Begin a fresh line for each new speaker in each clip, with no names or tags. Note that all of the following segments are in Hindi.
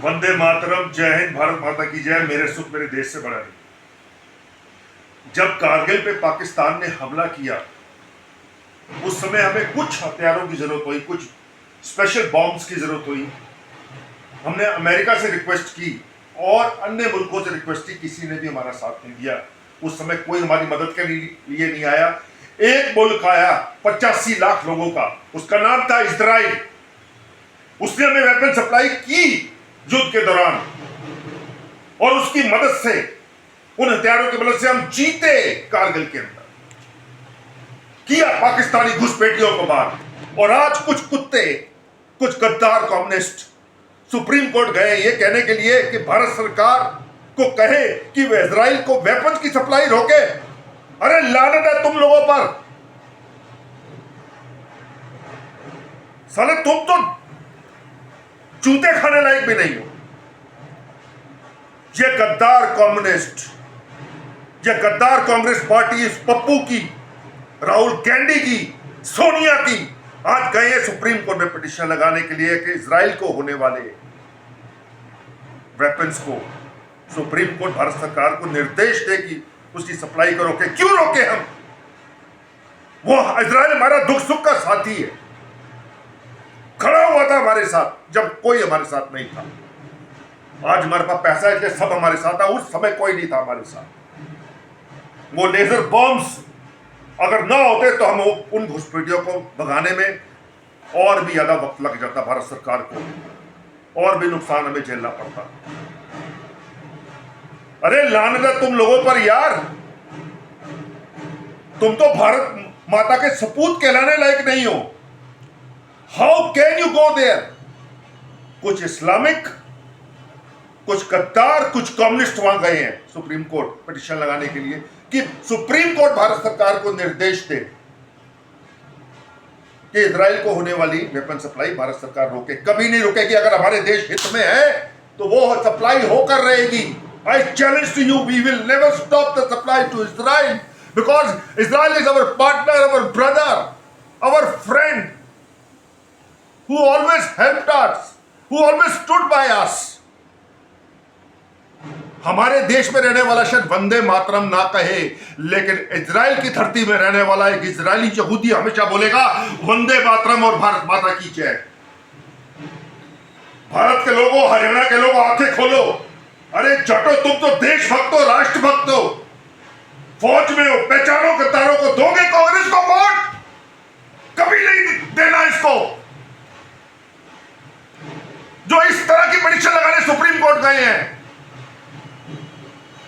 वंदे मातरम, जय हिंद, भारत माता की जय। मेरे सुख मेरे देश से बड़ा नहीं। जब कारगिल पे पाकिस्तान ने हमला किया उस समय हमें कुछ हथियारों की जरूरत हुई, कुछ स्पेशल बॉम्ब्स की जरूरत हुई। हमने अमेरिका से रिक्वेस्ट की और अन्य मुल्कों से रिक्वेस्ट की, किसी ने भी हमारा साथ नहीं दिया। उस समय कोई हमारी मदद के लिए नहीं आया। एक मुल्क आया 85 लाख लोगों का, उसका नाम था इजराइल। उसने हमें वेपन सप्लाई की युद्ध के दौरान और उसकी मदद से, उन हथियारों की मदद से हम जीते कारगिल के अंदर, किया पाकिस्तानी घुसपैठियों को बाहर। और आज कुछ कुत्ते, कुछ गद्दार कम्युनिस्ट सुप्रीम कोर्ट गए ये कहने के लिए कि भारत सरकार को कहे कि वे इजराइल को वेपन की सप्लाई रोके। अरे लानत है तुम लोगों पर, साले तुम तो जूते खाने लायक भी नहीं हो। ये गद्दार कम्युनिस्ट, ये गद्दार कांग्रेस पार्टी, इस पप्पू की, राहुल गांधी की, सोनिया की, आज गए हैं सुप्रीम कोर्ट में पिटीशन लगाने के लिए कि इजराइल को होने वाले वेपन्स को सुप्रीम कोर्ट भारत सरकार को निर्देश दे कि उसकी सप्लाई को रोके। क्यों रोके हम? वो इजराइल हमारा दुख सुख का साथी है, खड़ा हुआ था हमारे साथ जब कोई हमारे साथ नहीं था। आज हमारे पास पैसा है इसलिए सब हमारे साथ है, उस समय कोई नहीं था हमारे साथ। वो लेजर बॉम्ब्स अगर ना होते तो हम उन घुसपैठियों को भगाने में और भी ज्यादा वक्त लग जाता भारत सरकार को, और भी नुकसान हमें झेलना पड़ता। अरे लानत है तुम लोगों पर यार, तुम तो भारत माता के सपूत कहलाने लायक नहीं हो। How can you go there? कुछ इस्लामिक, कुछ गद्दार, कुछ कम्युनिस्ट वहां गए हैं सुप्रीम कोर्ट पिटीशन लगाने के लिए कि सुप्रीम कोर्ट भारत सरकार को निर्देश दे कि इजराइल को होने वाली वेपन सप्लाई भारत सरकार रोके। कभी नहीं रुकेगी। अगर हमारे देश हित में है तो वो सप्लाई होकर रहेगी। I challenge to you, we will never stop the supply to Israel because Israel is our partner, our brother, our friend who always helped us, who always stood by us। हमारे देश में रहने वाला शायद वंदे मातरम ना कहे, लेकिन इजराइल की धरती में रहने वाला एक इजरायली यहूदी हमेशा बोलेगा वंदे मातरम और भारत माता की जय। भारत के लोगों, हरियाणा के लोगों, आंखें खोलो। अरे जटो, तुम तो देशभक्त हो, राष्ट्रभक्त हो, फौज में हो, पहचानो गद्दारों को। दोगे कांग्रेस को वोट? कभी नहीं देना इसको। जो इस तरह की पिटीशन लगाने सुप्रीम कोर्ट गए हैं,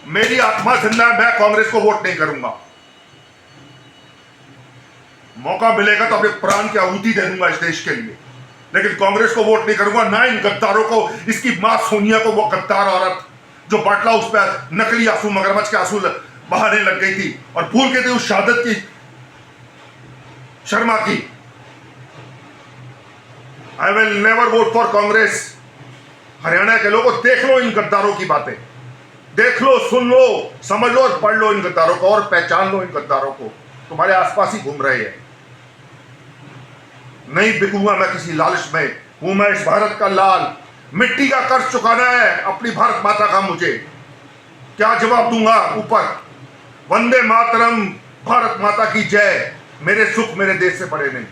मेरी आत्मा जिंदा है, मैं कांग्रेस को वोट नहीं करूंगा। मौका मिलेगा तो अपने प्राण की आहुति दे दूंगा इस देश के लिए, लेकिन कांग्रेस को वोट नहीं करूंगा। ना इन गद्दारों को, इसकी मां सोनिया को, वो गद्दार औरत जो बाटला उस पर नकली आंसू, मगरमच्छ के आंसू बहाने लग गई थी और भूल गई थी उस शहादत की, शर्मा की। I will never vote for Congress. Haryana के लोगों, देख लो इन गद्दारों की बातें, देख लो, सुन लो, समझ लो और पढ़ लो इन गद्दारों को और पहचान लो इन गद्दारों को। तुम्हारे आसपास ही घूम रहे हैं। नहीं बिकूंगा मैं किसी लालच में, हूं मैं इस भारत का लाल। मिट्टी का कर्ज चुकाना है अपनी भारत माता का मुझे। क्या जवाब दूंगा ऊपर? वंदे मातरम, भारत माता की जय। मेरे सुख मेरे देश से बड़े नहीं।